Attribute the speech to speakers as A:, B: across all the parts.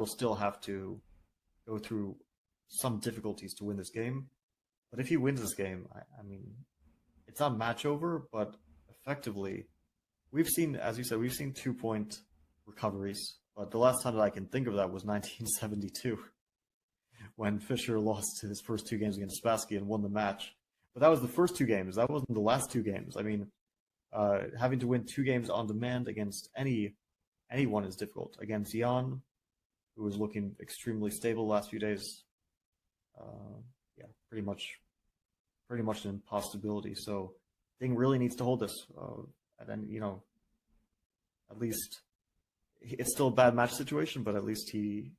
A: will still have to go through some difficulties to win this game. But if he wins this game, I mean, it's not match over, but effectively, we've seen, as you said, we've seen 2-point recoveries. But the last time that I can think of that was 1972, when Fischer lost his first 2 games against Spassky and won the match. But that was the first 2 games. That wasn't the last 2 games. I mean, having to win 2 games on demand against anyone is difficult. Against Jan, who was looking extremely stable the last few days, yeah, pretty much an impossibility. So Ding really needs to hold this, and then at least it's still a bad match situation, but at least A4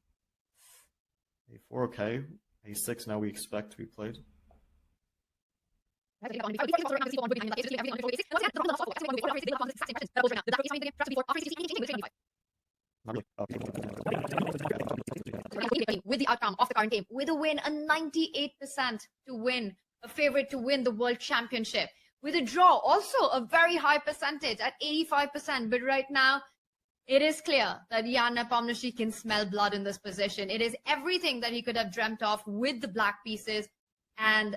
A: okay, A6 now we expect to be played.
B: With the outcome of the current game, with a win, a 98% to win, a favorite to win the World Championship. With a draw, also a very high percentage at 85%. But right now, it is clear that Jan Nepomniachtchi can smell blood in this position. It is everything that he could have dreamt of with the black pieces, and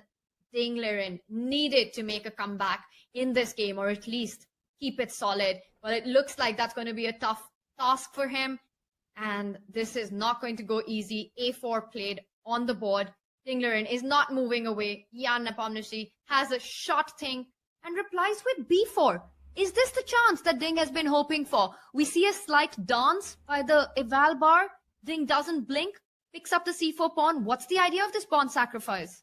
B: Ding Liren needed to make a comeback in this game, or at least keep it solid. But it looks like that's going to be a tough task for him, and this is not going to go easy. A4 played on the board. Ding Liren is not moving away. Jan Nepomniachtchi has a shot thing and replies with B4. Is this the chance that Ding has been hoping for? We see a slight dance by the eval bar. Ding doesn't blink, picks up the C4 pawn. What's the idea of this pawn sacrifice?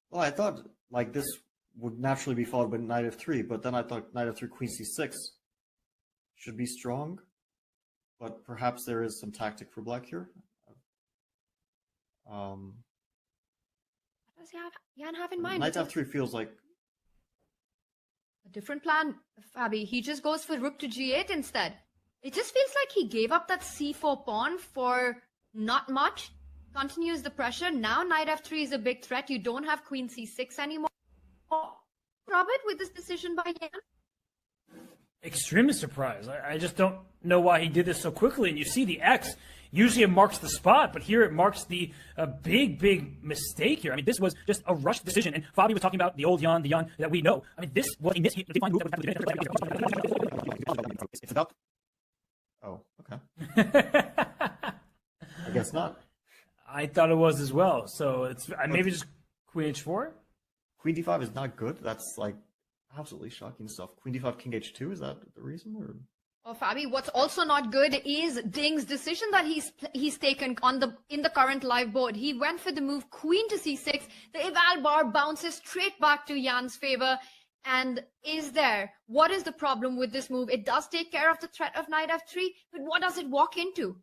A: Well, I thought like this would naturally be followed by knight f3, but then I thought knight f3, queen c6 should be strong, but perhaps there is some tactic for black here.
B: What does Jan have in mind?
A: Knight f3 feels like
B: a different plan, Fabi. He just goes for rook to g8 instead. It just feels like he gave up that c4 pawn for not much. Continues the pressure. Now knight f3 is a big threat. You don't have queen c6 anymore. Robert, with this decision by Jan?
C: Extremely surprised. I just don't know why he did this so quickly. And you see the X. Usually it marks the spot, but here it marks the big mistake here. I mean, this was just a rushed decision. And Fabi was talking about the old Jan, the Jan that we know. I mean, this was a missed. It's
A: about. Oh, okay. I guess not.
C: I thought it was as well. So it's maybe just queen h4.
A: Queen d5 is not good. That's like absolutely shocking stuff. Queen d5, king h2. Is that the reason? Or?
B: Oh, Fabi, what's also not good is Ding's decision that he's taken in the current live board. He went for the move queen to c6. The eval bar bounces straight back to Jan's favor. And what is the problem with this move? It does take care of the threat of knight f3, but what does it walk into?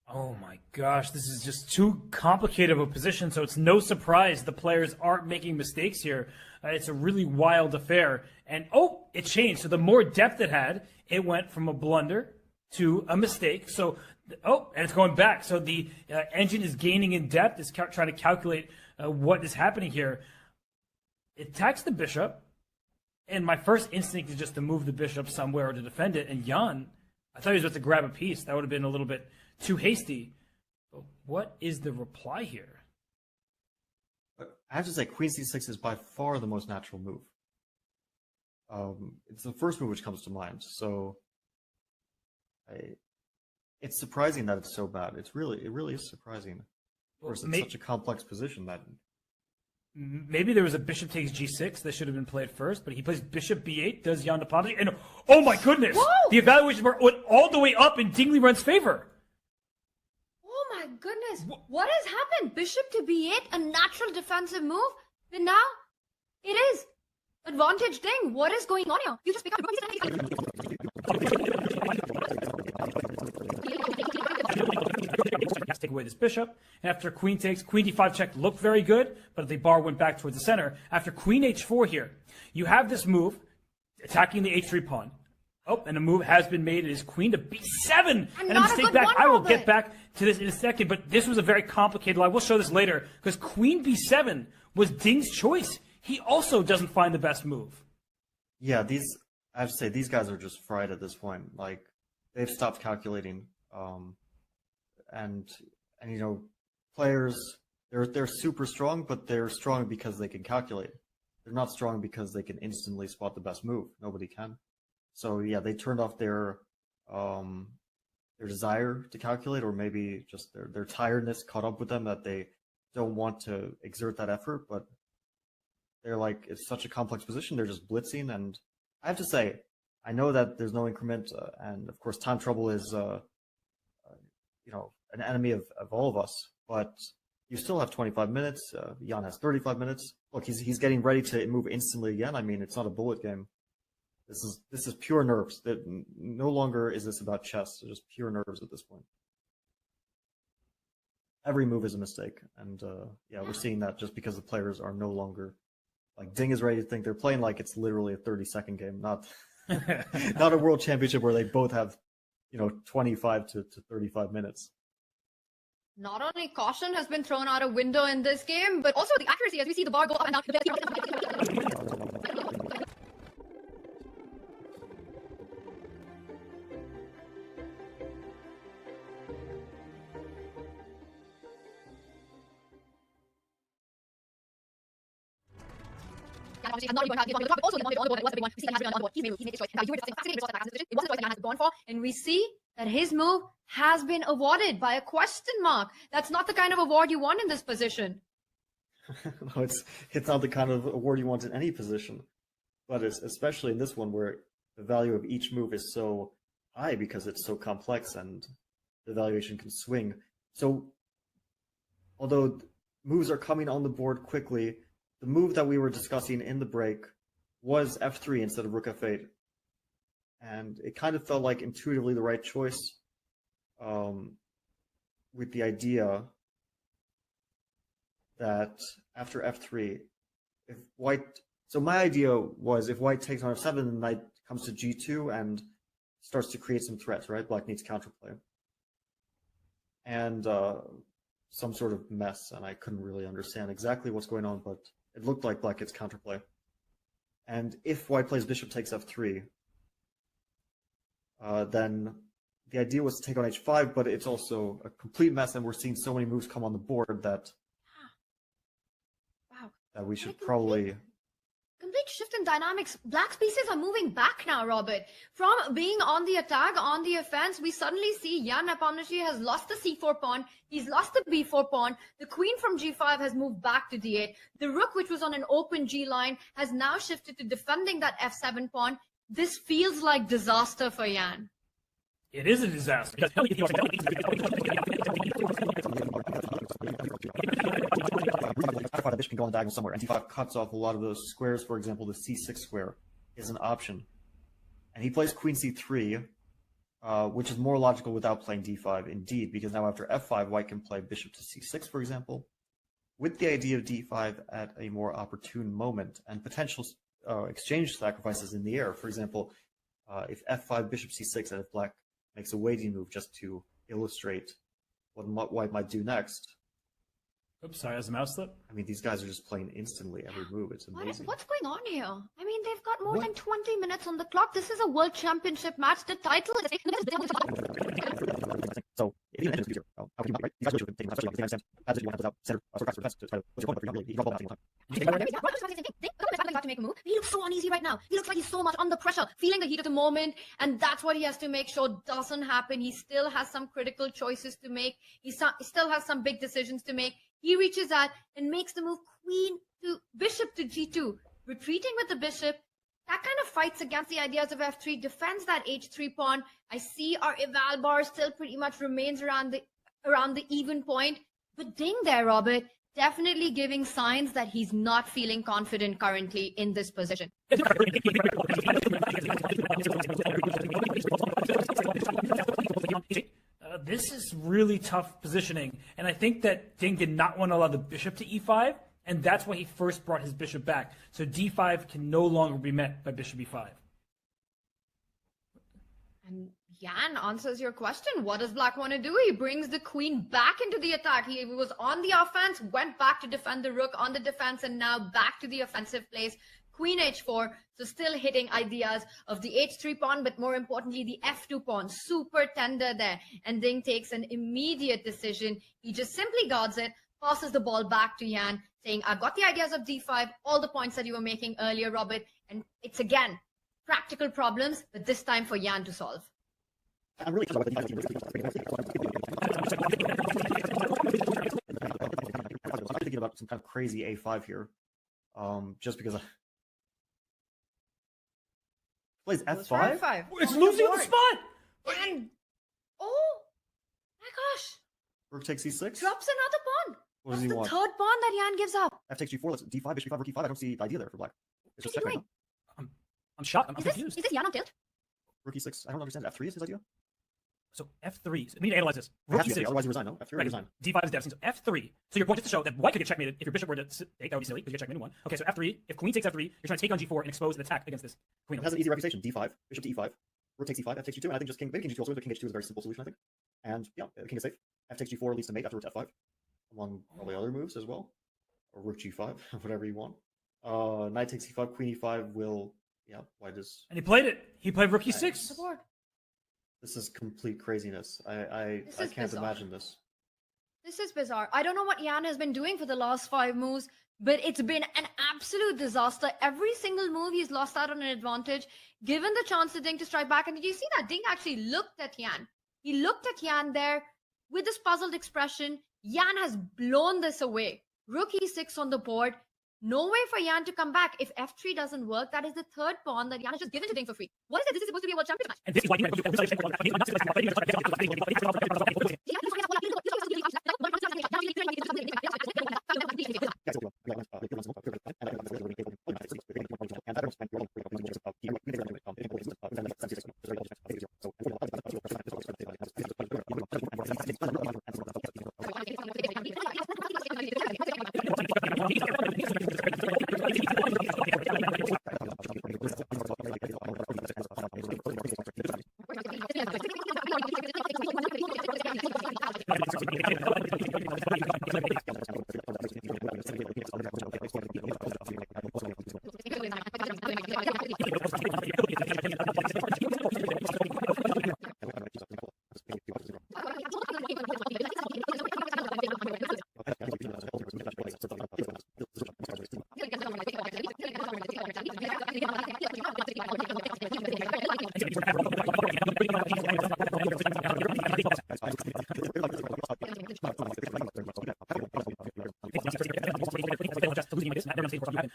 C: Oh my gosh, this is just too complicated of a position, so it's no surprise the players aren't making mistakes here. It's a really wild affair. And it changed. So the more depth it had, it went from a blunder to a mistake. So, and it's going back. So the engine is gaining in depth. It's trying to calculate what is happening here. It attacks the bishop. And my first instinct is just to move the bishop somewhere or to defend it. And Jan, I thought he was about to grab a piece. That would have been a little bit too hasty. But what is the reply here?
A: I have to say, queen c6 is by far the most natural move. It's the first move which comes to mind. So, it's surprising that it's so bad. It really is surprising. Of course, it's such a complex position that.
C: Maybe there was a bishop takes g6 that should have been played first, but he plays bishop b8, does Jan Nepomniachtchi, and oh my goodness!
B: Whoa!
C: The evaluation bar went all the way up in Ding Liren's favor.
B: Oh my goodness! What has happened? Bishop to b8, a natural defensive move, but now it is advantage Ding. What is going on here? You just pick up.
C: Has to take away this bishop, and after queen takes, queen d5 check looked very good, but the bar went back towards the center. After queen h4 here, you have this move attacking the h3 pawn. And a move has been made. It is queen to b7, and a mistake back. I will get back to this in a second, but this was a very complicated line. We'll show this later because queen b7 was Ding's choice. He also doesn't find the best move.
A: Yeah, I have to say these guys are just fried at this point. Like, they've stopped calculating. And you know, players they're super strong, but they're strong because they can calculate. They're not strong because they can instantly spot the best move. Nobody can. So yeah, they turned off their desire to calculate, or maybe just their tiredness caught up with them that they don't want to exert that effort. But they're like, it's such a complex position. They're just blitzing, and I have to say, I know that there's no increment, and of course, time trouble is you know, an enemy of all of us. But you still have 25 minutes. Jan has 35 minutes. Look, he's getting ready to move instantly again. I mean, it's not a bullet game. This is pure nerves. That no longer is this about chess. It's just pure nerves at this point. Every move is a mistake, and yeah, we're seeing that just because the players are no longer like Ding is ready to think they're playing like it's literally a 30-second game, not not a world championship where they both have, you know, 25 to 35 minutes.
B: Not only caution has been thrown out a window in this game, but also the accuracy as we see the bar go up and down. Obviously has not really gone to but also the on the board was the big one. We see that has been on the board. He's made destroyed. Now you were discussing fascinating results of that position. It wasn't the choice that Jan has gone for, and we see that his move has been awarded by a question mark. That's not the kind of award you want in this position.
A: No, it's not the kind of award you want in any position, but it's especially in this one where the value of each move is so high because it's so complex and the valuation can swing. So although moves are coming on the board quickly, the move that we were discussing in the break was f3 instead of rook f8. And it kind of felt like intuitively the right choice, with the idea that after f3, if white... So my idea was if white takes on f7, then knight comes to g2 and starts to create some threats, right? Black needs counterplay. And some sort of mess, and I couldn't really understand exactly what's going on, but it looked like black gets counterplay. And if white plays bishop takes f3, then the idea was to take on h5, but it's also a complete mess, and we're seeing so many moves come on the board that that we should probably...
B: Complete shift in dynamics. Black's pieces are moving back now, Robert. From being on the attack, on the offense, we suddenly see Jan Nepomniachtchi has lost the c4 pawn. He's lost the b4 pawn. The queen from g5 has moved back to d8. The rook, which was on an open g line, has now shifted to defending that f7 pawn. This feels like disaster for Jan.
C: It is a disaster.
A: The bishop can go on diagonal somewhere, and d5 cuts off a lot of those squares. For example, the c6 square is an option. And he plays queen c3, which is more logical without playing d5, indeed, because now after f5, white can play bishop to c6, for example, with the idea of d5 at a more opportune moment, and potential exchange sacrifices in the air. For example, if f5, bishop c6, and if black makes a waiting move just to illustrate what white might do next.
C: Oops, sorry, as a mouse slip.
A: I mean, these guys are just playing instantly every move. It's amazing.
B: What's going on here? I mean, they've got more than 20 minutes on the clock. This is a world championship match. The title is...
A: So, if you mention the future, how can you right? These guys are taking time, especially if you understand, as you want to without center, sort of defense to try to put your opponent, but you're not really, you drop all that time. To make a move. He looks so uneasy right now. He looks like he's so much under pressure, feeling the heat of the moment, and that's what he has to make sure doesn't happen. He still has some critical choices to make. He still has some big decisions to make. He reaches out and makes the move queen to bishop to g2, retreating with the bishop. That kind of fights against the ideas of f3, defends that h3 pawn. I see our eval bar still pretty much remains around the even point, but ding there, Robert. Definitely giving signs that he's not feeling confident currently in this position.
C: This is really tough positioning, and I think that Ding did not want to allow the bishop to e5, and that's why he first brought his bishop back. So d5 can no longer be met by bishop e5.
B: And Jan answers your question. What does black want to do? He brings the queen back into the attack. He was on the offense, went back to defend the rook on the defense, and now back to the offensive place. Queen h4, so still hitting ideas of the h3 pawn, but more importantly, the f2 pawn. Super tender there. And Ding takes an immediate decision. He just simply guards it, passes the ball back to Yan, saying, I've got the ideas of d5, all the points that you were making earlier, Robert. And it's again, practical problems, but this time for Yan to solve.
A: I'm really thinking about some kind of crazy a5 here, just because plays f5.
B: F5.
C: It's losing the spot.
B: And oh my gosh,
A: Rook takes e6.
B: drops another pawn.
A: What does
B: That's
A: he
B: the
A: want?
B: third pawn that Yan gives up.
A: F takes g4. Let's d5, bishop e5, rook e5. I don't see the idea there for black. It's just
B: What are you
A: checkmate.
B: doing?
C: I'm shocked. I'm
B: Is
C: confused.
B: this Yan on tilt?
A: Rook e6. I don't understand. F3 is his idea.
C: So F3. So we need to analyze this.
A: It
C: Rook
A: has to be,
C: E6.
A: otherwise you resign. No, F3 or
C: Right.
A: resign.
C: D5 is devastating. So F3. So your point is to show that white could get checkmated if your bishop were to take. That would be silly because you get checkmated in one. Okay, so F3. If queen takes F3, you're trying to take on G4 and expose an attack against this queen.
A: It has an easy reputation. D5, bishop to e5, rook takes e5, f takes g2, and I think just maybe king g2 also. King h2 is a very simple solution, I think. And yeah, king is safe. F takes g4 leads to mate after rook to f5, among probably other moves as well, or rook g5, whatever you want. Knight takes e5, queen e5 will white is.
C: And he played it. He played rook E6.
B: Support.
A: This is complete craziness. I
B: This is
A: can't
B: bizarre.
A: imagine this.
B: This is bizarre. I don't know what Yan has been doing for the last 5 moves, but it's been an absolute disaster. Every single move he's lost out on an advantage, given the chance to Ding to strike back. And did you see that? Ding actually looked at Yan. He looked at Yan there with this puzzled expression. Yan has blown this away. Rook e6 on the board. No way for Yan to come back. If f3 doesn't work, that is the third pawn that Yan has just given to Ding for free. What is it? This is supposed to be a world championship match.
C: And this is why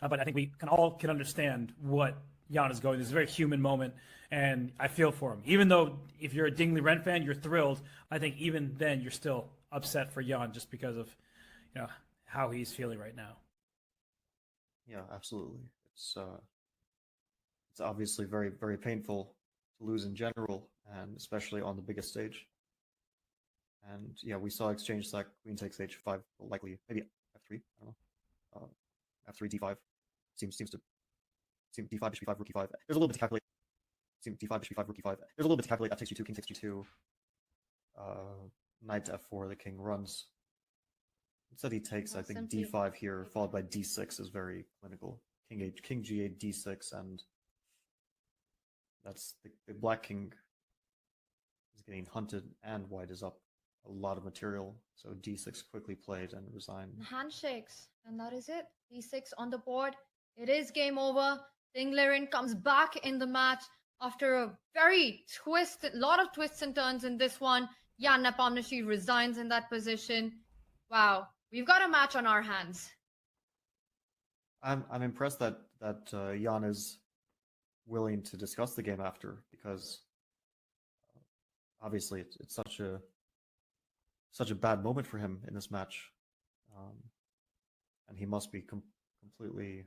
C: but I think we can understand what Yan is going. This is a very human moment, and I feel for him. Even though if you're a Ding Liren fan, you're thrilled. I think even then you're still upset for Yan just because of how he's feeling right now.
A: Yeah, absolutely. It's obviously very, very painful to lose in general, and especially on the biggest stage. And yeah, we saw exchange like queen takes h5, likely maybe f3. I don't know. F3 d5 seems to d5 bishop e5 rook e5. There's a little bit to calculate. Seems d5 bishop e5 rook e5. There's a little bit to calculate. F takes g2, king takes g2. Knight to f4. The king runs. Instead he takes, I think, d5 here, followed by d6 is very clinical. King g8, d6, and that's the black king is getting hunted, and white is up a lot of material. So d6 quickly played and resigned.
B: Handshakes, and that is it. d6 on the board. It is game over. Ding Liren comes back in the match after a lot of twists and turns in this one. Yan Nepomniachtchi resigns in that position. Wow, we've got a match on our hands.
A: I'm impressed that Yan is willing to discuss the game after, because obviously it's such a bad moment for him in this match, and he must be completely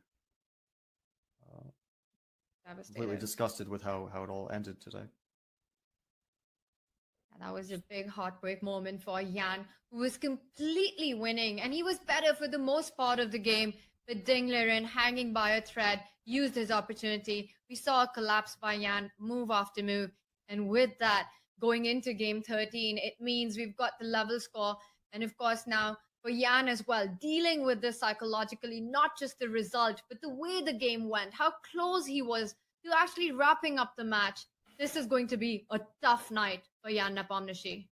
A: disgusted with how it all ended today.
B: And that was a big heartbreak moment for Yan, who was completely winning, and he was better for the most part of the game. But Ding Liren, hanging by a thread, used his opportunity. We saw a collapse by Yan, move after move. And with that, going into game 13, it means we've got the level score. And of course, now for Yan as well, dealing with this psychologically, not just the result, but the way the game went, how close he was to actually wrapping up the match. This is going to be a tough night for Yan Nepomniachtchi.